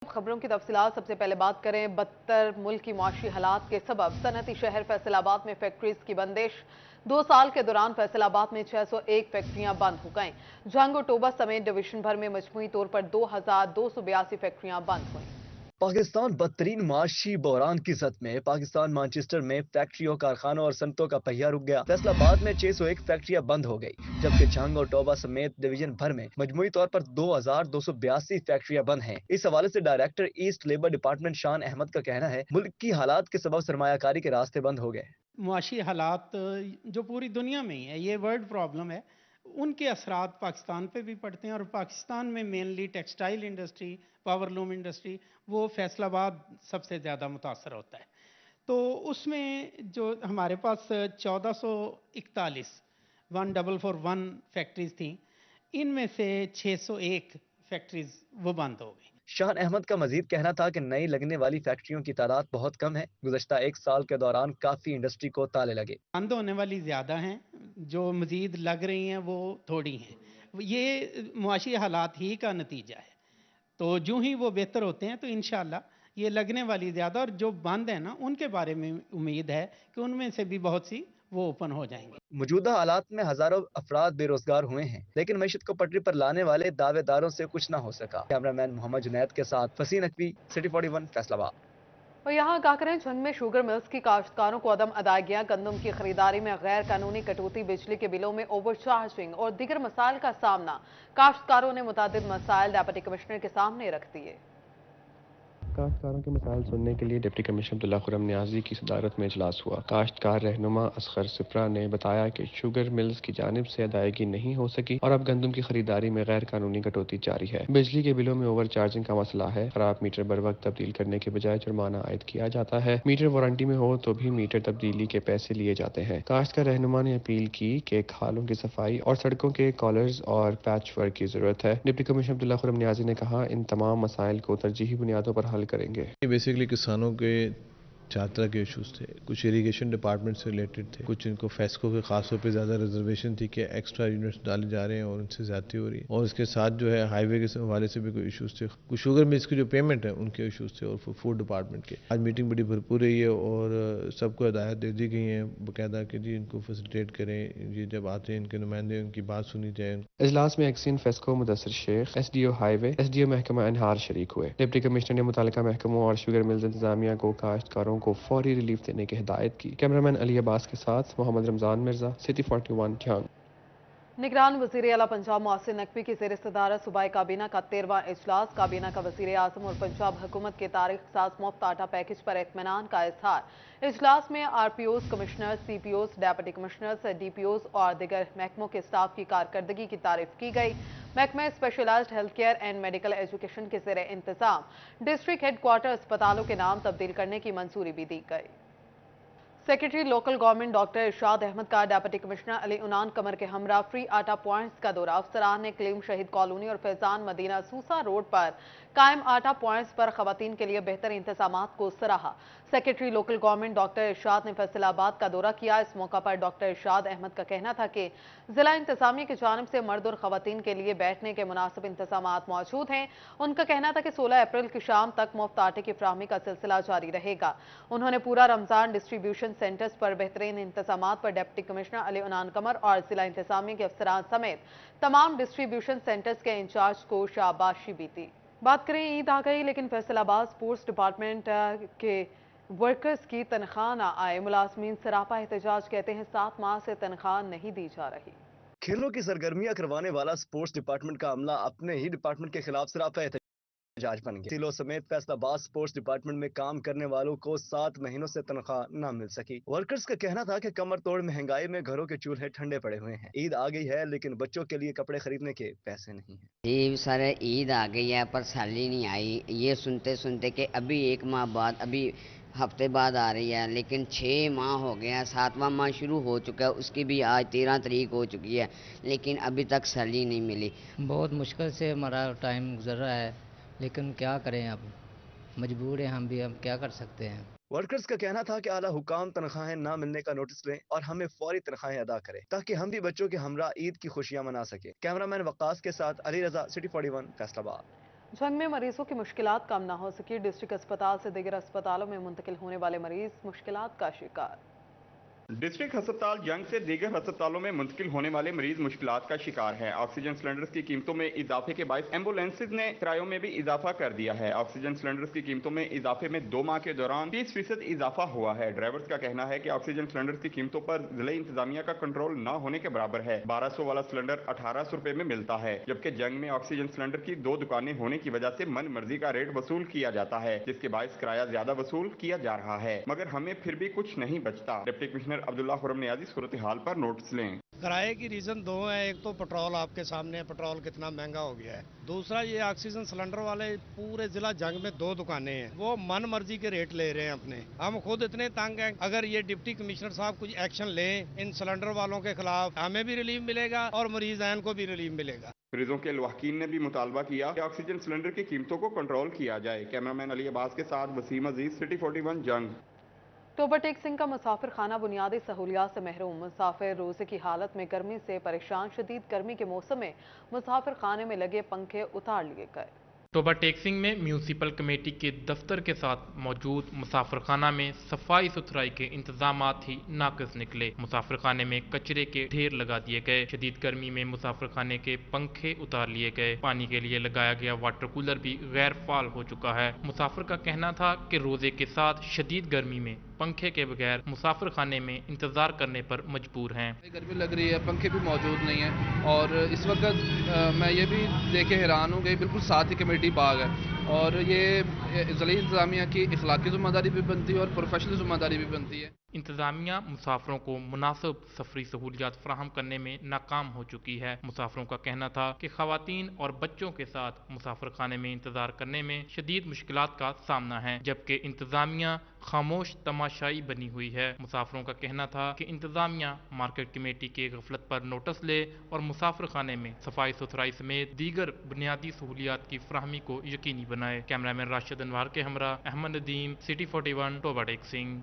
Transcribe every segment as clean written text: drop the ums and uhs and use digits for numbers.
खबरों की तफसीलात सबसे पहले बात करें बदतर मुल्क की मुआशी हालात के सबब सनती शहर फैसलाबाद में फैक्ट्रीज की बंदिश। 2 साल के दौरान फैसलाबाद में 601 फैक्ट्रियां बंद हो गईं। जंग और टोबा समेत डिवीजन भर में मजमूई तौर पर 2282 फैक्ट्रियां बंद हुईं। पाकिस्तान बदतरीन माशी बहरान की जद में पाकिस्तान मानचेस्टर में फैक्ट्रियों कारखानों और सनतों का पहिया रुक गया। फैसलाबाद में 601 फैक्ट्रियां बंद हो गई, जबकि झंग और टोबा समेत डिवीजन भर में मजमूई तौर पर 2282 फैक्ट्रियां बंद हैं। इस हवाले से डायरेक्टर ईस्ट लेबर डिपार्टमेंट शान अहमद का कहना है, मुल्क की हालात के सबब सरमायाकारी के रास्ते बंद हो गए। मुआशी हालात जो पूरी दुनिया में ही है, ये वर्ल्ड प्रॉब्लम है, उनके असरात पाकिस्तान पे भी पड़ते हैं। और पाकिस्तान में mainly textile industry, powerloom industry, वो फैसलाबाद सबसे ज़्यादा मुतासर होता है। तो उसमें जो हमारे पास 1441 1441 फैक्ट्रीज थी, इनमें से 601 फैक्ट्रीज वो बंद हो गई। शान अहमद का मजीद कहना था कि नई लगने वाली फैक्ट्रियों की तादाद बहुत कम है। गुज़श्ता 1 साल के दौरान काफी इंडस्ट्री को ताले लगे। बंद होने वाली ज़्यादा हैं, जो मज़ीद लग रही हैं वो थोड़ी हैं। ये मुआशी हालात ही का नतीजा है। तो जो ही वो बेहतर होते हैं तो इंशाल्लाह ये लगने वाली ज़्यादा, और जो बंद है ना उनके बारे में उम्मीद है कि उनमें से भी बहुत सी वो ओपन हो जाएंगे। मौजूदा हालात में हजारों अफराद बेरोजगार हुए हैं, लेकिन मैशत को पटरी पर लाने वाले दावेदारों से कुछ न हो सका। कैमरामैन मोहम्मद जुनैद के साथ फसीन नकवी, सिटी 41 फैसलाबाद। और यहाँ काकरें झंग में शुगर मिल्स की काश्तकारों को अदम अदायगियां, गंदम की खरीदारी में गैर कानूनी कटौती, बिजली के बिलों में ओवर चार्जिंग और दीगर मसाइल का सामना। काश्तकारों ने मुतादिद मसाइल डिप्टी कमिश्नर के सामने रख दिए। काश्तकारों के मसाइल सुनने के लिए डिप्टी कमिश्नर अब्दुल्ला खुर्रम नियाजी की सदारत में इजलास हुआ। काश्तकार रहनुमा असगर सिप्रा ने बताया कि शुगर मिल्स की जानिब से अदायगी नहीं हो सकी और अब गंदम की खरीदारी में गैर कानूनी कटौती जारी है। बिजली के बिलों में ओवर चार्जिंग का मसला है। खराब मीटर बर वक्त तब्दील करने के बजाय जुर्माना आयद किया जाता है। मीटर वारंटी में हो तो भी मीटर तब्दीली के पैसे लिए जाते हैं। काश्तकार रहनुमा ने अपील की कि खालों की सफाई और सड़कों के कॉलर्स और पैच वर्क की जरूरत है। डिप्टी कमिश्नर अब्दुल्ला खुर्रम नियाजी ने कहा, इन तमाम मसाइल को तरजीही बुनियादों पर हल करेंगे। बेसिकली किसानों के 4 तरह के इशूज़ थे। कुछ इरिगेशन डिपार्टमेंट से रिलेटेड थे, कुछ इनको फेस्को के खास तौर पे ज़्यादा रिजर्वेशन थी कि एक्स्ट्रा यूनिट्स डाले जा रहे हैं और उनसे ज़्यादती हो रही है, और इसके साथ जो है हाईवे के हवाले से भी कोई इशूज़ थे। कुछ शुगर मिल्स की जो पेमेंट है उनके इशूज़ थे, और फूड डिपार्टमेंट के। आज मीटिंग बड़ी भरपूर रही है और सबको हिदायत दे दी गई है बाकायदा कि जी इनको फैसिलिटेट करें, ये जब आते हैं इनके नुमाइंदे उनकी बात सुनी जाए। इजलास में XEN FESCO Mudassir Sheikh, SDO highway, SDO महकमा अनहार शरीक हुए। डिप्टी कमिश्नर ने मुतालिका महकमों और शुगर मिल्स इंतजामिया को काश्तकारों को फौरी रिलीफ देने की हिदायत की। कैमरामैन अली अब्बास के साथ मोहम्मद रमजान मिर्जा, सिटी 41 झंग। निगरान वज़ीर आला पंजाब मोहसिन नकवी की ज़ेर सदारत सूबाई काबीना का 13वां इजलास। काबीना का वज़ीर आज़म और पंजाब हुकूमत के तारीख साज मुफ्त आटा पैकेज पर इत्मीनान का इजहार। इजलास में RPOs, commissioners, CPOs, deputy commissioners, DPOs और दिगर महकमों के स्टाफ की कारकर्दगी की तारीफ की गई। महकमा specialised health care and medical education के ज़ेर इंतजाम डिस्ट्रिक्ट हेडक्वार्टर अस्पतालों के नाम तब्दील करने की मंजूरी भी दी गई। सेक्रेटरी लोकल गवर्नमेंट डॉक्टर इरशाद अहमद का डिप्टी कमिश्नर अली उनान कमर के हमरा फ्री आटा पॉइंट्स का दौरा। अफसरान ने क्लीम शहीद कॉलोनी और फैजान मदीना सूसा रोड पर कायम आटा पॉइंट्स पर खवातीन के लिए बेहतर इंतजाम को सराहा। सेक्रेटरी लोकल गवर्नमेंट डॉक्टर इरशाद ने फैसलाबाद का दौरा किया। इस मौका पर डॉक्टर इरशाद अहमद का कहना था कि जिला इंतजामिया की जानिब से मर्द और खवातीन के लिए बैठने के मुनासिब इंतजाम मौजूद हैं। उनका कहना था कि 16 अप्रैल की शाम तक मुफ्त आटे की फ्राहमी का सिलसिला जारी रहेगा। उन्होंने पूरा रमजान डिस्ट्रीब्यूशन सेंटर्स पर बेहतरीन इंतजाम पर डिप्टी कमिश्नर अली उनान कमर और जिला इंतजामिया के अफसरान समेत तमाम डिस्ट्रीब्यूशन सेंटर्स के इंचार्ज को शाबाशी भी दी। बात करें, ईद आ गई लेकिन फैसलाबाद स्पोर्ट्स डिपार्टमेंट के वर्कर्स की तनख्वाह ना आए। मुलाजमीन सरापा एहतजाज, कहते हैं 7 माह से तनख्वाह नहीं दी जा रही। खेलों की सरगर्मियां करवाने वाला स्पोर्ट्स डिपार्टमेंट का अमला अपने ही डिपार्टमेंट के खिलाफ सराफा एहतजाज बन गया। जिलों समेत फैसलाबाद स्पोर्ट्स डिपार्टमेंट में काम करने वालों को 7 महीनों से तनख्वाह न मिल सकी। वर्कर्स का कहना था कि कमर तोड़ महंगाई में घरों के चूल्हे ठंडे पड़े हुए हैं। ईद आ गई है लेकिन बच्चों के लिए कपड़े खरीदने के पैसे नहीं हैं। जी सर, ईद आ गई है पर सैलरी नहीं आई। ये सुनते सुनते कि अभी 1 माह बाद, अभी हफ्ते बाद आ रही है, लेकिन 6 माह हो गए हैं। 7वां माह शुरू हो चुका है, उसकी भी आज 13 तारीख हो चुकी है, लेकिन अभी तक सैलरी नहीं मिली। बहुत मुश्किल से हमारा टाइम गुजर रहा है, लेकिन क्या करें, अब मजबूर हैं हम भी, अब क्या कर सकते हैं। वर्कर्स का कहना था कि आला हुकाम तनख्वाहें ना मिलने का नोटिस लें और हमें फौरी तनख्वाहें अदा करें ताकि हम भी बच्चों के हमरा ईद की खुशियां मना सके। कैमरामैन वक्कास के साथ अली रजा, सिटी 41 फैसलाबाद। जंग में मरीजों की मुश्किलात कम न हो सकी। डिस्ट्रिक्ट अस्पताल से दीगर अस्पतालों में मुंतकिल होने वाले मरीज मुश्किलात का शिकार। डिस्ट्रिक्ट अस्पताल जंग से दीगर अस्पतालों में मुंतकिल होने वाले मरीज मुश्किलात का शिकार हैं। ऑक्सीजन सिलेंडर्स की कीमतों में इजाफे के बायस एम्बुलेंसेज ने किरायों में भी इजाफा कर दिया है। ऑक्सीजन सिलेंडर्स की कीमतों में इजाफे में 2 माह के दौरान 30% इजाफा हुआ है। ड्राइवर्स का कहना है कि ऑक्सीजन सिलेंडर्स की कीमतों पर जिले इंतजामिया का कंट्रोल न होने के बराबर है। 1200 वाला सिलेंडर 1800 रुपए में मिलता है, जबकि जंग में ऑक्सीजन सिलेंडर की 2 दुकानें होने की वजह से मन मर्जी का रेट वसूल किया जाता है, जिसके बायस किराया ज्यादा वसूल किया जा रहा है, मगर हमें फिर भी कुछ नहीं बचता। डिप्टी कमिश्नर अब्दुल्ला खुरम नियाज़ी सूरत हाल पर नोटिस लें। किराए की रीज़न 2 है। एक तो पेट्रोल आपके सामने है, पेट्रोल कितना महंगा हो गया है। दूसरा ये ऑक्सीजन सिलेंडर वाले पूरे जिला जंग में 2 दुकानें हैं, वो मन मर्जी के रेट ले रहे हैं अपने। हम खुद इतने तंग हैं। अगर ये डिप्टी कमिश्नर साहब कुछ एक्शन लें इन सिलेंडर वालों के खिलाफ, हमें भी रिलीफ मिलेगा और मरीज आयन को भी रिलीफ मिलेगा। मरीजों के लवाहकीन ने भी मुतालबा किया कि ऑक्सीजन सिलेंडर की कीमतों को कंट्रोल किया जाए। कैमरामैन अली अब्बास के साथ वसीम अजीज, सिटी 41 जंग। टोबा टेक सिंह का मुसाफिर खाना बुनियादी सहूलियात से महरूम। मुसाफिर रोजे की हालत में गर्मी से परेशान। शदीद गर्मी के मौसम में मुसाफिर खाने में लगे पंखे उतार लिए गए। टोबा टेक सिंह में म्यूनसिपल कमेटी के दफ्तर के साथ मौजूद मुसाफिर खाना में सफाई सुथराई के इंतजामात ही नाकिस निकले। मुसाफिर खाने में कचरे के ढेर लगा दिए गए। शदीद गर्मी में मुसाफिर खाने के पंखे उतार लिए गए। पानी के लिए लगाया गया वाटर कूलर भी गैर फाल हो चुका है। मुसाफिर का कहना था कि रोजे के साथ शदीद गर्मी में पंखे के बगैर मुसाफिर खाने में इंतजार करने पर मजबूर हैं। गर्मी लग रही है, पंखे भी मौजूद नहीं है और इस वक्त मैं ये भी देखे हैरान हूँ कि बिल्कुल साथ ही कमेटी बाग है और ये ज़िला इंतजामिया की इखलाकी ज़िम्मेदारी भी बनती है और प्रोफेशनल ज़िम्मेदारी भी बनती है। इंतजामिया मुसाफिरों को मुनासिब सफरी सहूलियात फराहम करने में नाकाम हो चुकी है। मुसाफिरों का कहना था कि खवातीन और बच्चों के साथ मुसाफिर खाने में इंतजार करने में शदीद मुश्किलात का सामना है, जबकि इंतजामिया खामोश तमाशाई बनी हुई है। मुसाफिरों का कहना था कि इंतजामिया मार्केट कमेटी के गफलत पर नोटिस ले और मुसाफिर खाने में सफाई सुथराई समेत दीगर बुनियादी सहूलियात की फराहमी को यकीनी बनाए। कैमरामैन राशिद अनवार के हमरा अहमद नदीम, सिटी 41 टोबा टेक सिंह।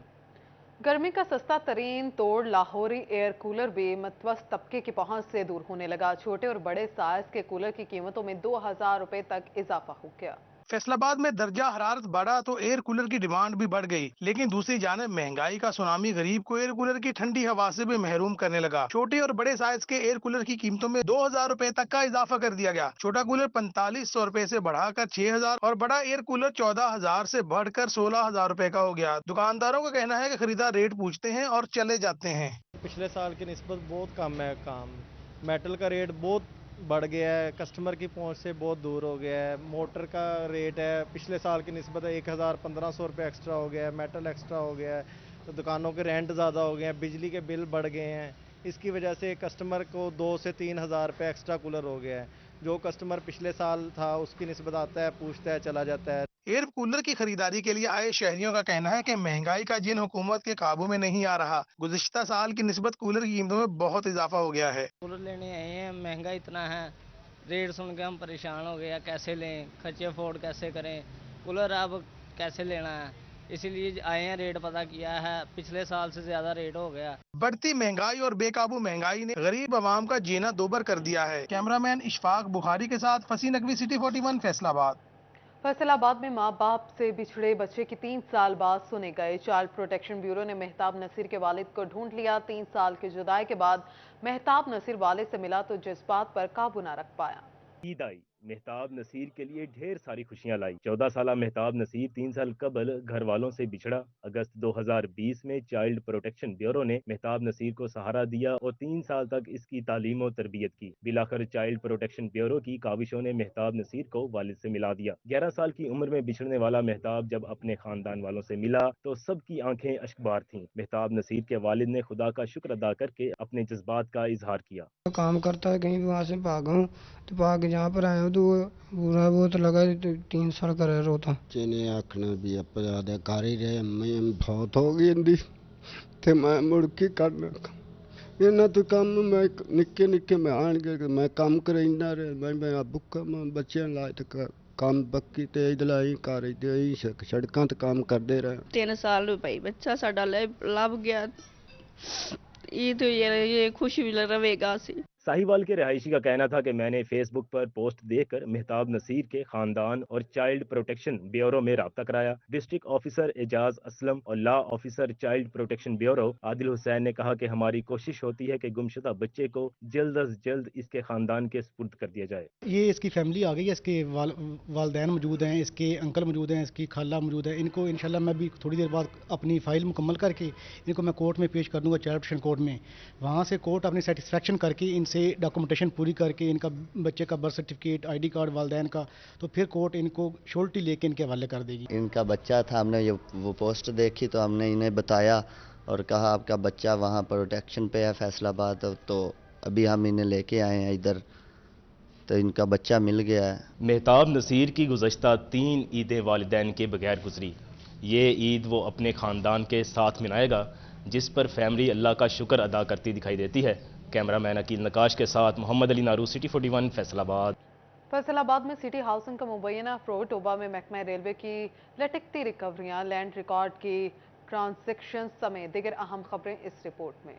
गर्मी का सस्ता तरीन तोड़ लाहौरी एयर कूलर भी मतवस्त तबके की पहुंच से दूर होने लगा। छोटे और बड़े साइज के कूलर की कीमतों में 2000 रुपए तक इजाफा हो गया। फैसलाबाद में दर्जा हरारत बढ़ा तो एयर कूलर की डिमांड भी बढ़ गई, लेकिन दूसरी जानिब महंगाई का सुनामी गरीब को एयर कूलर की ठंडी हवा से भी महरूम करने लगा। छोटे और बड़े साइज के एयर कूलर की कीमतों में 2000 रुपए तक का इजाफा कर दिया गया। छोटा कूलर 4500 रुपए से बढ़ाकर 6000 और बड़ा एयर कूलर 14000 से बढ़कर 16000 रुपए का हो गया। दुकानदारों का कहना है कि खरीदार रेट पूछते हैं और चले जाते हैं। पिछले साल की निस्बत बहुत कम है काम। मेटल का रेट बहुत बढ़ गया है, कस्टमर की पहुंच से बहुत दूर हो गया है। मोटर का रेट है पिछले साल की निस्बत 1500 रुपये एक्स्ट्रा हो गया है, मेटल एक्स्ट्रा हो गया है, तो दुकानों के रेंट ज़्यादा हो गए हैं, बिजली के बिल बढ़ गए हैं। इसकी वजह से कस्टमर को 2 से 3 हज़ार रुपये एक्स्ट्रा कूलर हो गया है। जो कस्टमर पिछले साल था उसकी निस्बत आता है, पूछता है, चला जाता है। एयर कूलर की खरीदारी के लिए आए शहरियों का कहना है कि महंगाई का जिन हुकूमत के काबू में नहीं आ रहा, गुज़िश्ता साल की निस्बत कूलर की कीमतों में बहुत इजाफा हो गया है। कूलर लेने आए हैं, महंगा इतना है, रेट सुन के हम परेशान हो गया, कैसे लें, खर्चे अफोर्ड कैसे करें, कूलर अब कैसे लेना है, इसीलिए आए हैं, रेट पता किया है, पिछले साल से ज्यादा रेट हो गया। बढ़ती महंगाई और बेकाबू महंगाई ने गरीब आवाम का जीना दोबर कर दिया है। कैमरामैन इशफाक बुखारी के साथ फसी नकवी, सिटी 41 फैसलाबाद। फैसलाबाद में माँ बाप से बिछड़े बच्चे की 3 साल बाद सुने गए। चाइल्ड प्रोटेक्शन ब्यूरो ने मेहताब नसीर के वालिद को ढूंढ लिया। 3 साल की जुदाई के बाद मेहताब नसीर वालिद से मिला तो जज्बात पर काबू न रख पाया। ईद आई, मेहताब नसीर के लिए ढेर सारी खुशियां लाई। 14 साला मेहताब नसीर 3 साल कबल घर वालों से बिछड़ा। अगस्त 2020 में चाइल्ड प्रोटेक्शन ब्यूरो ने मेहताब नसीर को सहारा दिया और 3 साल तक इसकी तालीम और तरबियत की। बिलाखिर चाइल्ड प्रोटेक्शन ब्यूरो की काविशों ने मेहताब नसीर को वालिद से मिला दिया। 11 साल की उम्र में बिछड़ने वाला मेहताब जब अपने खानदान वालों से मिला तो सबकी आंखें अश्कबार थीं। मेहताब नसीर के वालिद ने खुदा का शुक्र अदा करके अपने जज्बात का इजहार किया। काम करता है, कहीं भी वहाँ से भागा हूँ तो भाग जहाँ पर आया हूँ तो बुरा बहुत लगा। 3 साल का रह रोता चीने आखना भी आप ज्यादा कर ही रहे, मैं बहुत हो गई इंदी ते मैं मुड़ के करना इन्ना तो काम मैं निक्के निक्के मैं आन के मैं काम करना रहे। मैं बुक्का बच्चे लाए तो काम पक्की ते इधलाई कर रही सड़कों ते काम करते रहे। 3 साल भाई बच्चा साडा लभ गया, ये तो ये खुशी भी रहेगा। साहिवाल के रहायशी का कहना था कि मैंने फेसबुक पर पोस्ट देखकर मेहताब नसीर के खानदान और चाइल्ड प्रोटेक्शन ब्यूरो में राब्ता कराया। डिस्ट्रिक्ट ऑफिसर एजाज असलम और law officer child protection bureau Adil Hussain ने कहा कि हमारी कोशिश होती है कि गुमशुदा बच्चे को जल्द अज जल्द इसके खानदान के सुपुर्द कर दिया जाए। ये इसकी फैमिली आ गई है, इसके वालदैन मौजूद हैं, इसके अंकल मौजूद हैं, इसकी खाला मौजूद है। इनको इंशाल्लाह मैं भी थोड़ी देर बाद अपनी फाइल मुकम्मल करके इनको मैं कोर्ट में पेश कर दूंगा, चाइल्ड प्रोटेक्शन कोर्ट में। वहाँ से कोर्ट अपनी सेटिस्फेक्शन करके इनसे डॉक्यूमेंटेशन पूरी करके इनका बच्चे का बर्थ सर्टिफिकेट, ID कार्ड वालदैन का, तो फिर कोर्ट इनको श्योरिटी लेके इनके हवाले कर देगी। इनका बच्चा था, हमने वो पोस्ट देखी तो हमने इन्हें बताया और कहा आपका बच्चा वहाँ प्रोटेक्शन पे है फैसलाबाद, तो अभी हम इन्हें लेके आए हैं इधर, तो इनका बच्चा मिल गया है। मेहताब नसीर की गुज़श्ता 3 ईद वालिदैन के बगैर गुजरी। ये ईद वो अपने ख़ानदान के साथ मनाएगा जिस पर फैमिली अल्लाह का शुक्र अदा करती दिखाई देती है। कैमरामैन अकील नकाश के साथ मोहम्मद अली नारू, सिटी 41 फैसलाबाद। फैसलाबाद में सिटी हाउसिंग का मुबैना फ्रॉड, टोबा में महकमा रेलवे की लटकती रिकवरियां, लैंड रिकॉर्ड की ट्रांजैक्शन समेत दीगर अहम खबरें इस रिपोर्ट में।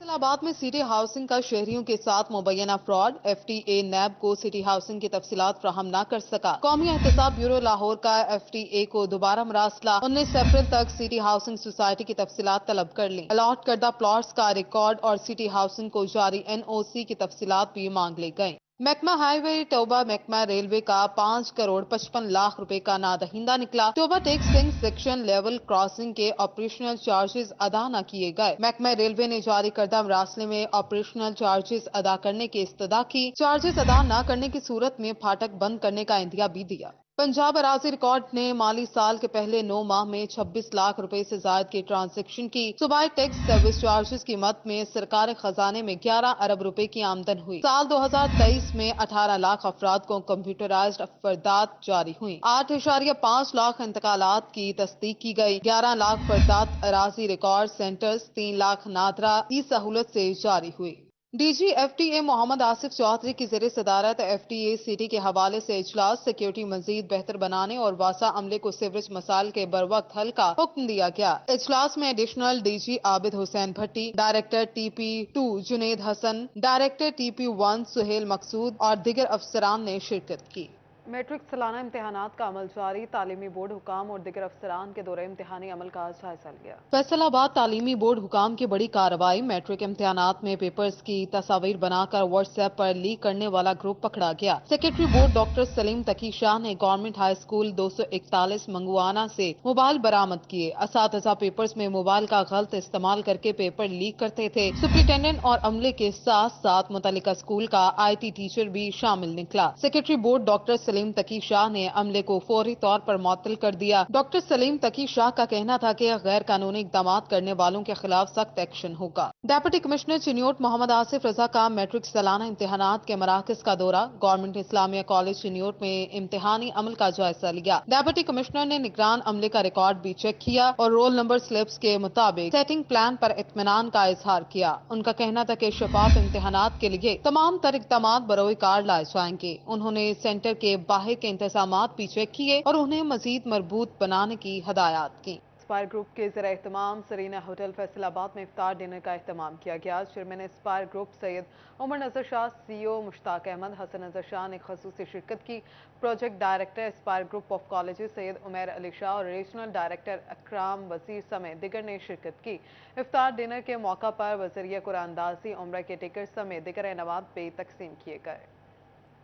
फैसलाबाद में सिटी हाउसिंग का शहरियों के साथ मुबैना फ्रॉड, FTA नैब को सिटी हाउसिंग की तफसीलात फ्राहम न कर सका। कौमी एहतसाब ब्यूरो लाहौर का FTA को दोबारा मरासला, 19 अप्रैल तक सिटी हाउसिंग सोसाइटी की तफसीलात तलब कर ली। अलॉट करदा प्लॉट्स का रिकॉर्ड और सिटी हाउसिंग को जारी NOC की तफसीलात भी मांग ली गयी। महकमा हाईवे टोबा महकमा रेलवे का 5 करोड़ 55 लाख रुपए का नादहिंदा निकला। टोबा टेक्सिंग सेक्शन लेवल क्रॉसिंग के ऑपरेशनल चार्जेस अदा न किए गए। महकमा रेलवे ने जारी करदा मरासले में ऑपरेशनल चार्जेस अदा करने की इस्तदा की। चार्जेस अदा न करने की सूरत में फाटक बंद करने का इंदिया भी दिया। पंजाब अराजी रिकॉर्ड ने माली साल के पहले 9 माह में 26 लाख रुपए से ज्यादा की ट्रांजैक्शन की। सूबाई टैक्स सर्विस चार्जेस की मद में सरकार खजाने में 11 अरब रुपए की आमदन हुई। साल 2023 में 18 लाख अफराद को कंप्यूटराइज्ड फरदात जारी हुई। 8.5 लाख इंतकालात की तस्दीक की गई। 11 लाख फरदात अराजी रिकॉर्ड सेंटर्स, 3 लाख नादरा ई सहूलत से जारी हुई। DG FTA मोहम्मद आसिफ चौधरी की ज़ेरे सदारत FTA सिटी के हवाले से इजलास, सिक्योरिटी मजीद बेहतर बनाने और वासा अमले को सीवरेज मसाइल के बरवक्त हल का हुक्म दिया गया। इजलास में additional DG Abid Hussain Bhatti, director TP2 Junaid Hasan, director TP1 Sohail Maqsood और दीगर अफसरान ने शिरकत की। मैट्रिक सालाना इम्तिहानात का अमल जारी, तालीमी बोर्ड हुकाम और दीगर अफसरान के दौरे इम्तिहानी अमल का जायजा लिया। फैसलाबाद तालीमी बोर्ड हुकाम की बड़ी कार्रवाई, मैट्रिक इम्तिहानात में पेपर्स की तस्वीर बनाकर व्हाट्सएप पर लीक करने वाला ग्रुप पकड़ा गया। सेक्रेटरी बोर्ड डॉक्टर सलीम तकी शाह ने गवर्नमेंट हाई स्कूल 241 मंगुआना से मोबाइल बरामद किए। असातिज़ा पेपर्स में मोबाइल का गलत इस्तेमाल करके पेपर लीक करते थे। सुप्रिंटेंडेंट और अमले के साथ साथ मुतल्लिका स्कूल का IT टीचर भी शामिल निकला। सेक्रेटरी बोर्ड डॉक्टर सलीम तकी शाह ने अमले को फौरी तौर पर मुअत्तल कर दिया। डॉक्टर सलीम तकी शाह का कहना था कि गैर कानूनी इक़दाम करने वालों के खिलाफ सख्त एक्शन होगा। डिप्टी कमिश्नर चिन्योट मोहम्मद आसिफ रजा का मैट्रिक सालाना इम्तिहानात के मराकज़ का दौरा, गवर्नमेंट इस्लामिया कॉलेज चिन्योट में इम्तिहानी अमल का जायजा लिया। डिप्टी कमिश्नर ने निगरान अमले का रिकॉर्ड भी चेक किया और रोल नंबर स्लिप्स के मुताबिक सेटिंग प्लान पर इत्मीनान का इजहार किया। उनका कहना था कि शफाफ इम्तिहानात के लिए तमाम तर इक़दाम बरोए कार लाए जाएंगे। उन्होंने सेंटर के बाहर के इंतजामात भी चेक किए और उन्हें मजीद मजबूत बनाने की हदायत की। एस्पायर ग्रुप के ज़रिए एहतमाम सरीना होटल फैसलाबाद में इफ्तार डिनर का एहतमाम किया गया। Chairman Aspire group Syed Umar Nazar Shah, CEO Mushtaq Ahmad, Hasan नजर शाह ने खसूसी शिरकत की। Project director Aspire group of colleges Syed Umair Ali Shah और रीजनल डायरेक्टर अकराम वजीर समेत दिगर ने शिरकत की। इफ्तार डिनर के मौका पर वज़रिया कुरानदाजी, उम्र के टिकट समेत दिगर इनामात भी तकसीम किए गए।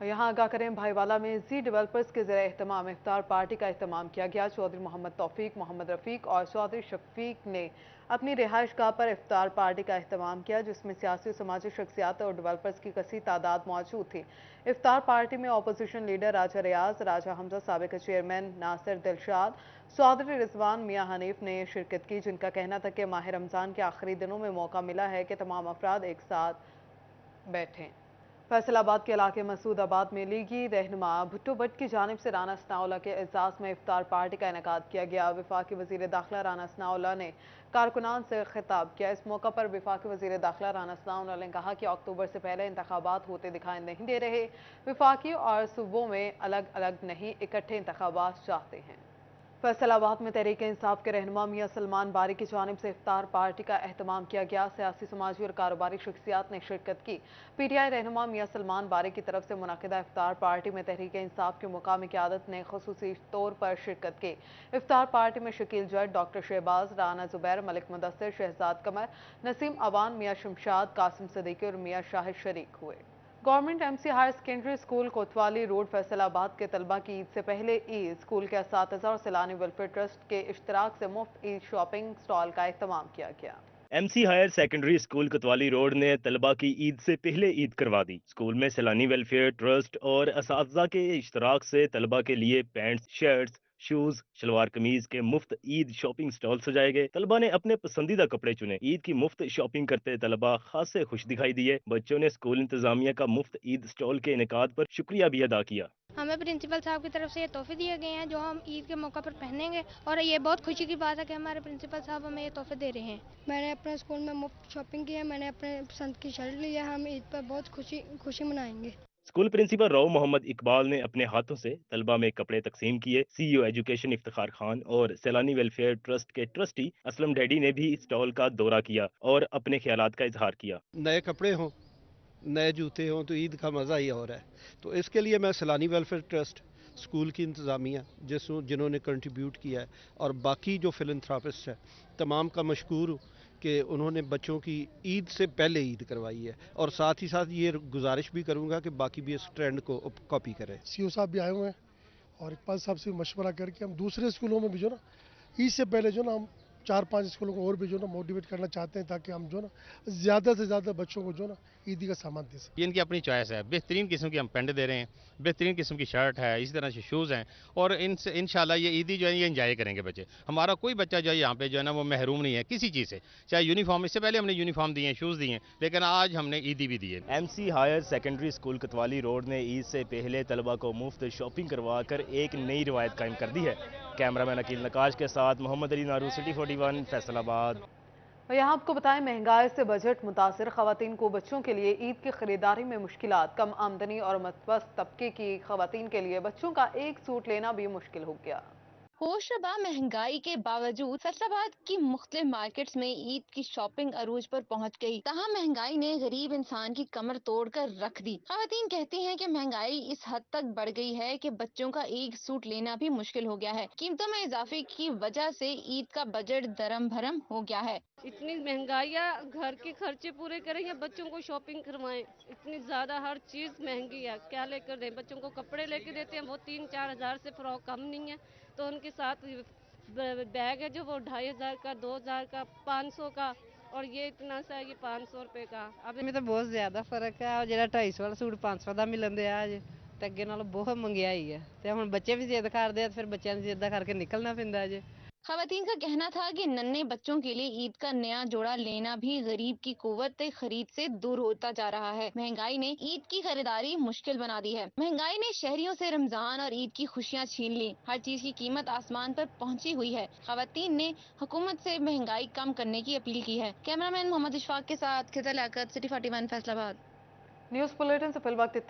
यहाँ आगाह करें, भाईवाला में जी डेवलपर्स के ज़रिए एहतमाम इफ्तार पार्टी का एहतमाम किया गया। चौधरी मोहम्मद तौफीक, मोहम्मद रफ़ीक और चौधरी शफीक ने अपनी रिहाइश गाह पर इफ्तार पार्टी का एहतमाम किया, जिसमें सियासी और समाजी शख्सियात और डेवलपर्स की कसी तादाद मौजूद थी। इफ्तार पार्टी में अपोजिशन लीडर राजा रियाज, राजा हमजा, साबिक चेयरमैन नासिर दिलशाद, चौधरी रिजवान, मियाँ हनीफ ने शिरकत की, जिनका कहना था कि माह रमज़ान के आखिरी दिनों में मौका मिला है कि तमाम अफराद एक साथ बैठें। फैसलाबाद के इलाके मसूदाबाद में लीगी रहनुमा भुट्टो भट्ट की जानिब से राना सनाउल्लाह के एजाज़ में इफ्तार पार्टी का इनेकाद किया गया। वफाकी वज़ीर दाखिला राना सनाउल्लाह ने कारकुनान से खिताब किया। इस मौका पर वफाकी वज़ीर दाखिला राना सनाउल्लाह ने कहा कि अक्टूबर से पहले इंतखाबात होते दिखाई नहीं दे रहे। वफाकी और सूबों में अलग अलग नहीं, इकट्ठे इंतखाबात चाहते हैं। फैसल आबाद में तहरीक इंसाफ के रहनुमा मियां सलमान बारी की जानिब से इफ्तार पार्टी का एहतमाम किया गया। सियासी, समाजी और कारोबारी शख्सियात ने शिरकत की। PTI रहनुमा मियां सलमान बारी की तरफ से मुनक़िदा इफ्तार पार्टी में तहरीक इंसाफ की मुकामी क़यादत ने ख़ुसूसी तौर पर शिरकत की। इफ्तार पार्टी में शकील जट, डॉक्टर शहबाज, राना जुबैर, मलिक मुदस्सिर, शहजाद कमर, नसीम अवान, मियां शमशाद, कासिम सदीकी और मियां शाहिद शरीक हुए। Government MC higher secondary school Kotwali road Faisalabad के तलबा की ईद से पहले ईद स्कूल के असातिज़ा और सैलानी वेलफेयर ट्रस्ट के इश्तराक से मुफ्त ईद शॉपिंग स्टॉल का एहतमाम किया गया। MC higher secondary school Kotwali road ने तलबा की ईद से पहले ईद करवा दी। स्कूल में सैलानी वेलफेयर ट्रस्ट और असातिज़ा के इश्तराक से तलबा के लिए पैंट्स, शर्ट्स, शूज, शलवार कमीज के मुफ्त ईद शॉपिंग स्टॉल सजाए गए। तलबा ने अपने पसंदीदा कपड़े चुने। ईद की मुफ्त शॉपिंग करते तलबा खासे खुश दिखाई दिए। बच्चों ने स्कूल इंतजामिया का मुफ्त ईद स्टॉल के इनेकाद पर शुक्रिया भी अदा किया। हमें प्रिंसिपल साहब की तरफ से ये तोहफे दिए गए हैं जो हम ईद के मौका पर पहनेंगे और ये बहुत खुशी की बात है कि हमारे प्रिंसिपल साहब हमें ये तोहफे दे रहे हैं। मैंने अपने स्कूल में मुफ्त शॉपिंग की है, मैंने अपने पसंद की शर्ट ली है। हम ईद पर बहुत खुशी मनाएंगे। स्कूल प्रिंसिपल राव मोहम्मद इकबाल ने अपने हाथों से तलबा में कपड़े तकसीम किए। CEO एजुकेशन इफ्तिखार खान और सैलानी वेलफेयर ट्रस्ट के ट्रस्टी असलम डैडी ने भी स्टॉल का दौरा किया और अपने ख्यालात का इजहार किया। नए कपड़े हों, नए जूते हों तो ईद का मज़ा ही और है। तो इसके लिए मैं सैलानी वेलफेयर ट्रस्ट, स्कूल की इंतज़ामिया जिन्होंने कंट्रीब्यूट किया है और बाकी जो फिलंथ्रापिस्ट है तमाम का मशकूर हूँ कि उन्होंने बच्चों की ईद से पहले ईद करवाई है। और साथ ही साथ ये गुजारिश भी करूँगा कि बाकी भी इस ट्रेंड को कॉपी करें। CO साहब भी आए हुए हैं और इकबाल साहब से मशवरा करके हम दूसरे स्कूलों में भी जो ना ईद से पहले जो ना हम 4-5 स्कूलों को और भी जो ना मोटिवेट करना चाहते हैं ताकि हम जो ना ज़्यादा से ज़्यादा बच्चों को जो ना ईदी का सामान दे सकें। ये इनकी अपनी चॉइस है। बेहतरीन किस्म की हम पेंट दे रहे हैं, बेहतरीन किस्म की शर्ट है, इसी तरह से शूज़ हैं और इनसे इंशाल्लाह ये ईदी जो है ये एंजॉय करेंगे बच्चे। हमारा कोई बच्चा जो है यहाँ पे जो है ना वो महरूम नहीं है किसी चीज़ से। चाहे यूनिफॉर्म, इससे पहले हमने यूनिफॉर्म दिए हैं, शूज़ दिए हैं, लेकिन आज हमने ईदी भी दी है। MC higher secondary school Kotwali road ने ईद से पहले तलबा को मुफ्त शॉपिंग करवा कर एक नई रिवायत कायम कर दी है। कैमरामैन अकील नकाश के साथ मोहम्मद अली नारू, सिटी 41, फैसलाबाद। और यहाँ आपको बताएं, महंगाई से बजट मुतासिर खवातीन को बच्चों के लिए ईद की खरीदारी में मुश्किलात। कम आमदनी और मतवस्त तबके की खवातीन के लिए बच्चों का एक सूट लेना भी मुश्किल हो गया। होशरबा महंगाई के बावजूद फैसलाबाद की मुख्तलिफ मार्केट्स में ईद की शॉपिंग अरूज पर पहुंच गई। तहाँ महंगाई ने गरीब इंसान की कमर तोड़कर रख दी। खवातीन कहती हैं कि महंगाई इस हद तक बढ़ गई है कि बच्चों का एक सूट लेना भी मुश्किल हो गया है। कीमतों में इजाफे की वजह से ईद का बजट दरम भरम हो गया है। इतनी महंगाइयाँ, घर के खर्चे पूरे करें या बच्चों को शॉपिंग करवाएं, इतनी ज्यादा हर चीज महंगी है। क्या लेकर दें? बच्चों को कपड़े लेके देते हैं वो 3-4 हज़ार से फ्रॉक कम नहीं है, तो उनके साथ बैग है जो वो 2500 का, 2000 का, 500 का, और ये इतना सा है कि 500 रुपए का। अब में तो बहुत ज्यादा फर्क है। और जो 250 वाला सूट 500 का मिलन दिया अज ते अगे नालों बहुत महंगाई है। तो हुण बच्चे भी जिद करते फिर बच्चों ने जिद्दा करके निकलना पैंदा अजे। खवातीन का कहना था कि नन्हे बच्चों के लिए ईद का नया जोड़ा लेना भी गरीब की कुव्वत खरीद से दूर होता जा रहा है। महंगाई ने ईद की खरीदारी मुश्किल बना दी है। महंगाई ने शहरियों से रमजान और ईद की खुशियां छीन ली। हर चीज की कीमत आसमान पर पहुंची हुई है। खवातीन ने हुकूमत से महंगाई कम करने की अपील की है। कैमरामैन मोहम्मद इशफाक के साथ Khizar Liaquat, city 41, Faisalabad. News bulletin से फिल वक्त इतना।